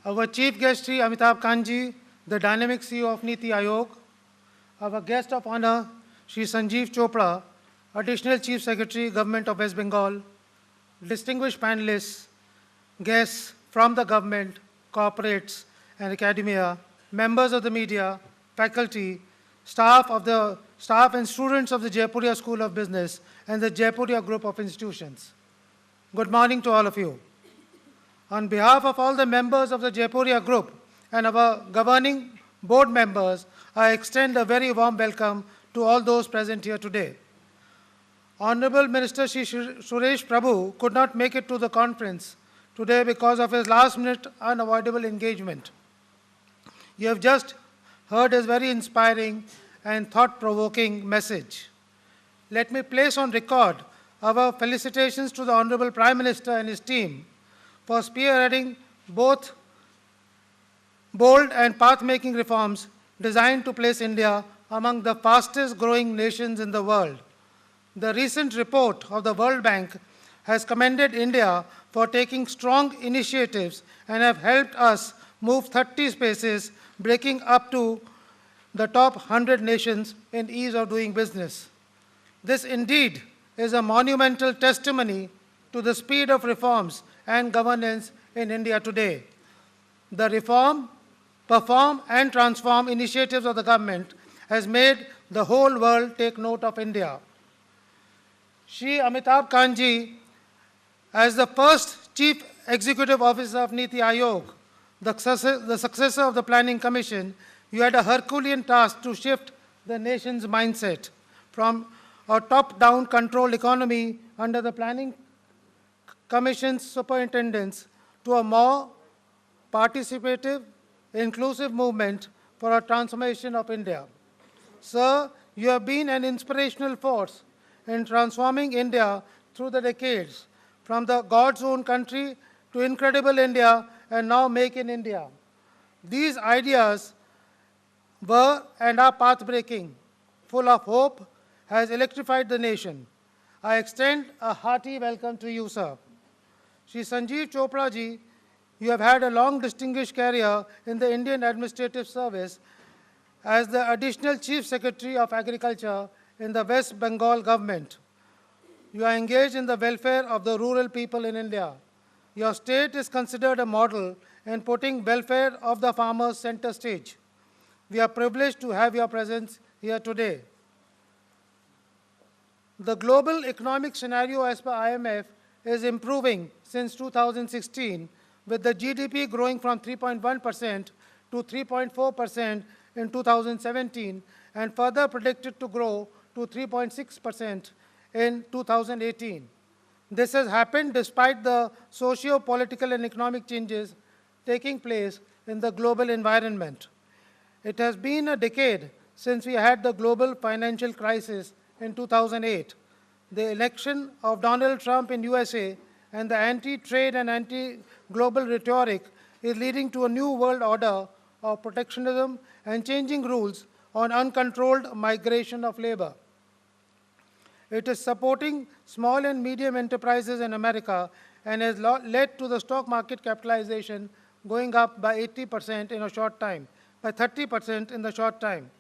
Our chief guest, Sri Amitabh Kanji, the dynamic CEO of Niti Aayog. Our guest of honor, Sri Sanjeev Chopra, Additional Chief Secretary, Government of West Bengal. Distinguished panelists, guests from the government, corporates, and academia, members of the media, faculty, staff and students of the Jaipuria School of Business and the Jaipuria Group of Institutions. Good morning to all of you. On behalf of all the members of the Jaipuria Group and our governing board members, I extend a very warm welcome to all those present here today. Honorable Minister Shri Suresh Prabhu could not make it to the conference today because of his last-minute unavoidable engagement. You have just heard his very inspiring and thought-provoking message. Let me place on record our felicitations to the Honorable Prime Minister and his team for spearheading both bold and path-making reforms designed to place India among the fastest-growing nations in the world. The recent report of the World Bank has commended India for taking strong initiatives and have helped us move 30 spaces, breaking up to the top 100 nations in ease of doing business. This indeed is a monumental testimony to the speed of reforms and governance in India today. The reform, perform, and transform initiatives of the government has made the whole world take note of India. Shri Amitabh Kanji, as the first Chief Executive Officer of Niti Aayog, the successor of the Planning Commission, you had a Herculean task to shift the nation's mindset from a top-down controlled economy under the Planning Commission's superintendence to a more participative, inclusive movement for a transformation of India. Sir, you have been an inspirational force in transforming India through the decades, from the God's own country to incredible India and now Make in India. These ideas were and are path-breaking, full of hope, has electrified the nation. I extend a hearty welcome to you, sir. Shri Sanjeev Chopra ji, you have had a long distinguished career in the Indian Administrative Service as the Additional Chief Secretary of Agriculture in the West Bengal government. You are engaged in the welfare of the rural people in India. Your state is considered a model in putting welfare of the farmers center stage. We are privileged to have your presence here today. The global economic scenario as per IMF is improving since 2016, with the GDP growing from 3.1% to 3.4% in 2017 and further predicted to grow to 3.6% in 2018. This has happened despite the socio-political and economic changes taking place in the global environment. It has been a decade since we had the global financial crisis in 2008. The election of Donald Trump in USA and the anti-trade and anti-global rhetoric is leading to a new world order of protectionism and changing rules on uncontrolled migration of labor. It is supporting small and medium enterprises in America and has led to the stock market capitalization going up by 80% in a short time, by 30% in the short time.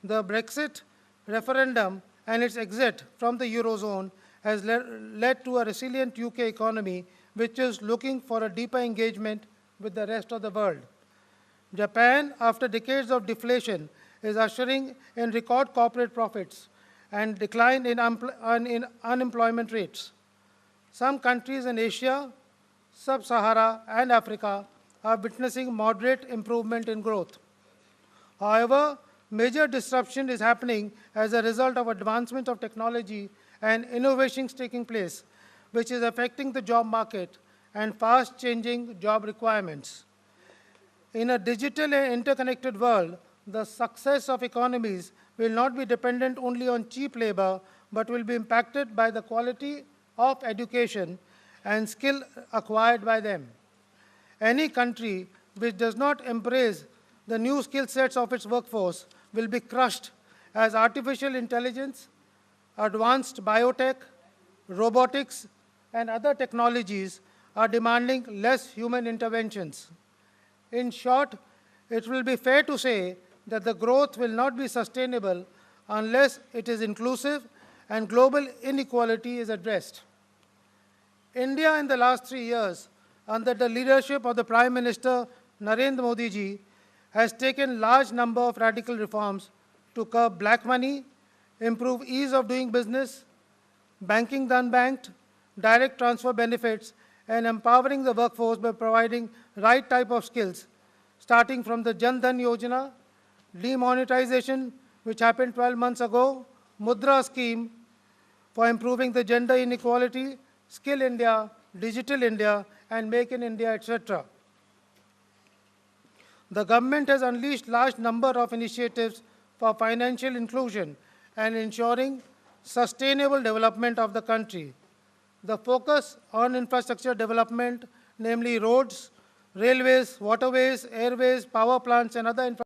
The Brexit referendum and its exit from the Eurozone has led to a resilient UK economy which is looking for a deeper engagement with the rest of the world. Japan, after decades of deflation, is ushering in record corporate profits and decline in unemployment rates. Some countries in Asia, Sub-Sahara, and Africa are witnessing moderate improvement in growth. However, major disruption is happening as a result of advancement of technology and innovations taking place, which is affecting the job market and fast-changing job requirements. In a digital and interconnected world, the success of economies will not be dependent only on cheap labor, but will be impacted by the quality of education and skill acquired by them. Any country which does not embrace the new skill sets of its workforce will be crushed as artificial intelligence, advanced biotech, robotics, and other technologies are demanding less human interventions. In short, it will be fair to say that the growth will not be sustainable unless it is inclusive and global inequality is addressed. India in the last 3 years, under the leadership of the Prime Minister Narendra Modi ji, has taken large number of radical reforms to curb black money, improve ease of doing business, banking the unbanked, direct transfer benefits, and empowering the workforce by providing right type of skills, starting from the Jan Dhan Yojana, demonetization, which happened 12 months ago, Mudra scheme for improving the gender inequality, Skill India, Digital India, and Make in India, etc. The government has unleashed large number of initiatives for financial inclusion and ensuring sustainable development of the country. The focus on infrastructure development, namely roads, railways, waterways, airways, power plants, and other infrastructure